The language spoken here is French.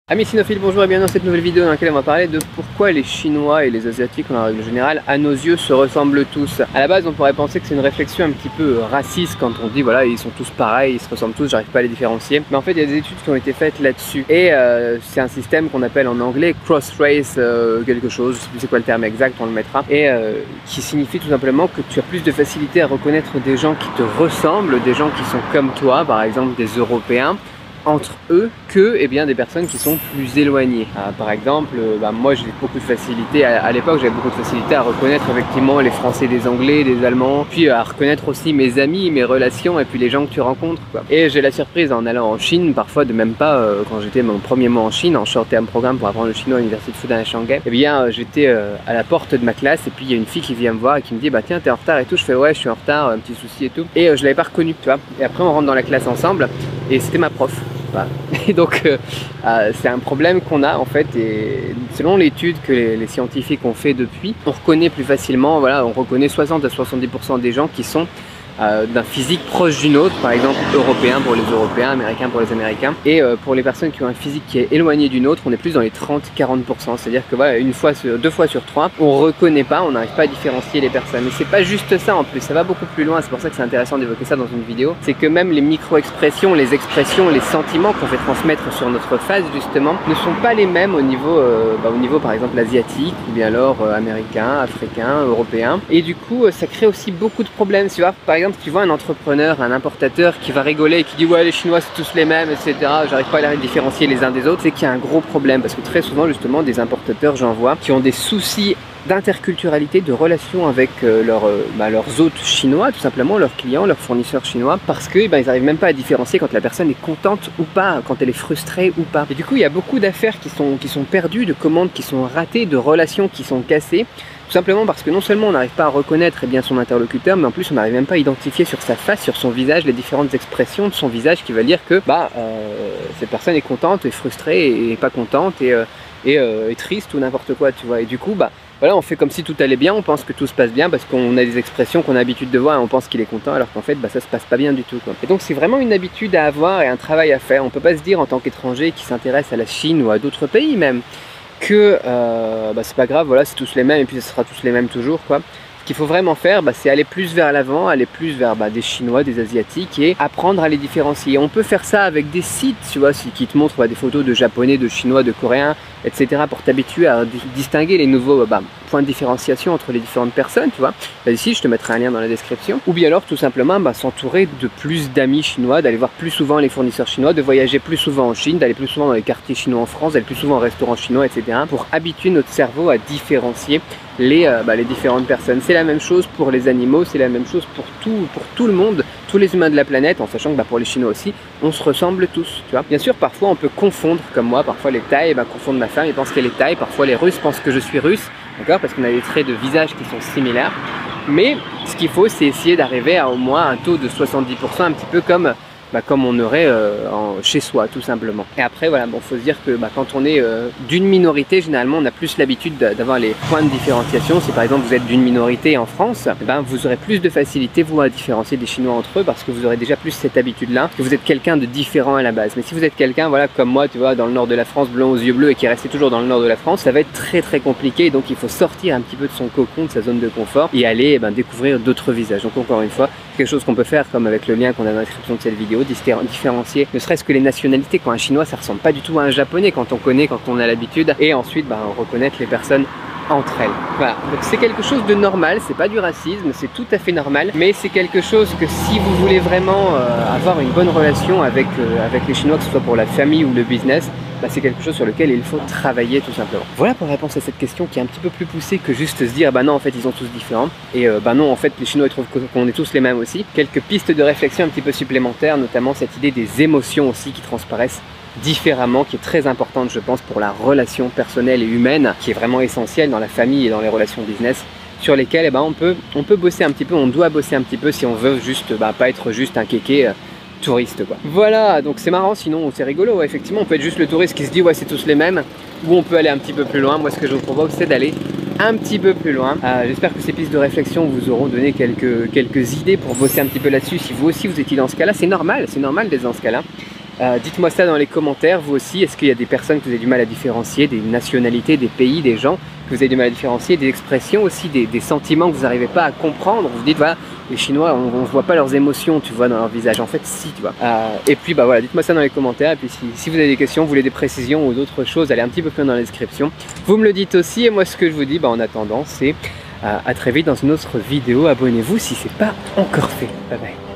Amis cinophiles, bonjour et bienvenue dans cette nouvelle vidéo dans laquelle on va parler de pourquoi les Chinois et les Asiatiques en règle générale, à nos yeux, se ressemblent tous. À la base, on pourrait penser que c'est une réflexion un petit peu raciste quand on dit voilà, ils sont tous pareils, ils se ressemblent tous, j'arrive pas à les différencier. Mais en fait, il y a des études qui ont été faites là-dessus. Et c'est un système qu'on appelle en anglais cross-race quelque chose, je sais plus c'est quoi le terme exact, on le mettra. Et qui signifie tout simplement que tu as plus de facilité à reconnaître des gens qui te ressemblent, des gens qui sont comme toi, par exemple des Européens, entre eux que bien, des personnes qui sont plus éloignées. Par exemple, moi j'ai beaucoup de facilité, à l'époque j'avais beaucoup de facilité à reconnaître effectivement les Français des Anglais, des Allemands, puis à reconnaître aussi mes amis, mes relations et puis les gens que tu rencontres, quoi. Et j'ai la surprise en allant en Chine, parfois de même pas, quand j'étais mon premier mois en Chine, en short-term programme pour apprendre le chinois à l'université de Fudan à Shanghai, j'étais à la porte de ma classe et puis il y a une fille qui vient me voir et qui me dit bah tiens t'es en retard et tout, je fais ouais je suis en retard, un petit souci et tout, et je l'avais pas reconnue, tu vois. Et après on rentre dans la classe ensemble et c'était ma prof. Voilà. Et donc c'est un problème qu'on a en fait, et selon l'étude que les scientifiques ont fait depuis, on reconnaît plus facilement, voilà, on reconnaît 60 à 70% des gens qui sont d'un physique proche d'une autre, par exemple européen pour les Européens, américain pour les Américains, et pour les personnes qui ont un physique qui est éloigné d'une autre, on est plus dans les 30-40%, c'est-à-dire que voilà, deux fois sur trois, on reconnaît pas, on n'arrive pas à différencier les personnes. Mais c'est pas juste ça en plus, ça va beaucoup plus loin, c'est pour ça que c'est intéressant d'évoquer ça dans une vidéo, c'est que même les micro-expressions, les expressions, les sentiments qu'on fait transmettre sur notre face justement, ne sont pas les mêmes au niveau par exemple asiatique, ou bien alors américain, africain, européen, et du coup ça crée aussi beaucoup de problèmes, tu vois. Par exemple, tu vois un entrepreneur, un importateur qui va rigoler et qui dit ouais les Chinois c'est tous les mêmes, etc. J'arrive pas à les différencier les uns des autres, c'est qu'il y a un gros problème parce que très souvent justement des importateurs, j'en vois, qui ont des soucis d'interculturalité, de relation avec leurs hôtes chinois, tout simplement, leurs clients, leurs fournisseurs chinois, parce que ils n'arrivent même pas à différencier quand la personne est contente ou pas, quand elle est frustrée ou pas. Et du coup, il y a beaucoup d'affaires qui sont perdues, de commandes qui sont ratées, de relations qui sont cassées, tout simplement parce que non seulement on n'arrive pas à reconnaître son interlocuteur, mais en plus on n'arrive même pas à identifier sur sa face, sur son visage, les différentes expressions de son visage qui va dire que cette personne est contente, est frustrée, et pas contente, et triste ou n'importe quoi, tu vois. Et du coup, voilà, on fait comme si tout allait bien, on pense que tout se passe bien parce qu'on a des expressions qu'on a l'habitude de voir et on pense qu'il est content alors qu'en fait ça se passe pas bien du tout, quoi. Et donc c'est vraiment une habitude à avoir et un travail à faire. On peut pas se dire en tant qu'étranger qui s'intéresse à la Chine ou à d'autres pays même que c'est pas grave, voilà, c'est tous les mêmes et puis ce sera tous les mêmes toujours, quoi. Ce qu'il faut vraiment faire, c'est aller plus vers l'avant, aller plus vers des Chinois, des Asiatiques et apprendre à les différencier. On peut faire ça avec des sites, tu vois, qui te montrent des photos de Japonais, de Chinois, de Coréens, etc. pour t'habituer à distinguer les nouveaux points de différenciation entre les différentes personnes, tu vois. Ici, je te mettrai un lien dans la description. Ou bien alors, tout simplement, s'entourer de plus d'amis chinois, d'aller voir plus souvent les fournisseurs chinois, de voyager plus souvent en Chine, d'aller plus souvent dans les quartiers chinois en France, d'aller plus souvent au restaurant chinois, etc. pour habituer notre cerveau à différencier les différentes personnes. C'est la même chose pour les animaux, c'est la même chose pour tout le monde, tous les humains de la planète, en sachant que pour les Chinois aussi, on se ressemble tous, tu vois. Bien sûr, parfois on peut confondre, comme moi, parfois les Thaïs confondent ma femme, ils pensent qu'elle est Thaï, parfois les Russes pensent que je suis russe, d'accord, parce qu'on a des traits de visage qui sont similaires. Mais ce qu'il faut, c'est essayer d'arriver à au moins un taux de 70%, un petit peu comme on aurait chez soi, tout simplement. Et après, voilà, faut se dire que quand on est d'une minorité, généralement, on a plus l'habitude d'avoir les points de différenciation. Si par exemple vous êtes d'une minorité en France, vous aurez plus de facilité, vous, à différencier des Chinois entre eux, parce que vous aurez déjà plus cette habitude-là, que vous êtes quelqu'un de différent à la base. Mais si vous êtes quelqu'un, voilà, comme moi, tu vois, dans le nord de la France, blond aux yeux bleus, et qui est resté toujours dans le nord de la France, ça va être très très compliqué. Donc il faut sortir un petit peu de son cocon, de sa zone de confort, et aller découvrir d'autres visages. Donc encore une fois, quelque chose qu'on peut faire, comme avec le lien qu'on a dans la description de cette vidéo, différencier ne serait-ce que les nationalités. Quand un Chinois, ça ressemble pas du tout à un Japonais quand on connaît, quand on a l'habitude, et ensuite reconnaître les personnes entre elles. Voilà, donc c'est quelque chose de normal, c'est pas du racisme, c'est tout à fait normal, mais c'est quelque chose que si vous voulez vraiment avoir une bonne relation avec les Chinois, que ce soit pour la famille ou le business, c'est quelque chose sur lequel il faut travailler tout simplement. Voilà pour réponse à cette question qui est un petit peu plus poussée que juste se dire non en fait ils sont tous différents, et non en fait les Chinois ils trouvent qu'on est tous les mêmes aussi. Quelques pistes de réflexion un petit peu supplémentaires, notamment cette idée des émotions aussi qui transparaissent différemment, qui est très importante je pense pour la relation personnelle et humaine, qui est vraiment essentielle dans la famille et dans les relations business, sur lesquelles on peut bosser un petit peu, on doit bosser un petit peu si on veut juste pas être juste un kéké touriste, quoi. Voilà, donc c'est marrant, sinon c'est rigolo, ouais, effectivement on peut être juste le touriste qui se dit ouais c'est tous les mêmes, ou on peut aller un petit peu plus loin. Moi ce que je vous propose c'est d'aller un petit peu plus loin. J'espère que ces pistes de réflexion vous auront donné quelques idées pour bosser un petit peu là-dessus. Si vous aussi vous étiez dans ce cas-là, c'est normal d'être dans ce cas-là. Dites-moi ça dans les commentaires, vous aussi, est-ce qu'il y a des personnes que vous avez du mal à différencier, des nationalités, des pays, des gens que vous avez du mal à différencier, des expressions aussi, des sentiments que vous n'arrivez pas à comprendre. Vous dites, voilà, les Chinois, on ne voit pas leurs émotions, tu vois, dans leur visage. En fait, si, tu vois. Et puis, bah voilà, dites-moi ça dans les commentaires. Et puis, si vous avez des questions, vous voulez des précisions ou d'autres choses, allez un petit peu plus loin dans la description. Vous me le dites aussi. Et moi, ce que je vous dis, bah, en attendant, c'est à très vite dans une autre vidéo. Abonnez-vous si ce n'est pas encore fait. Bye bye.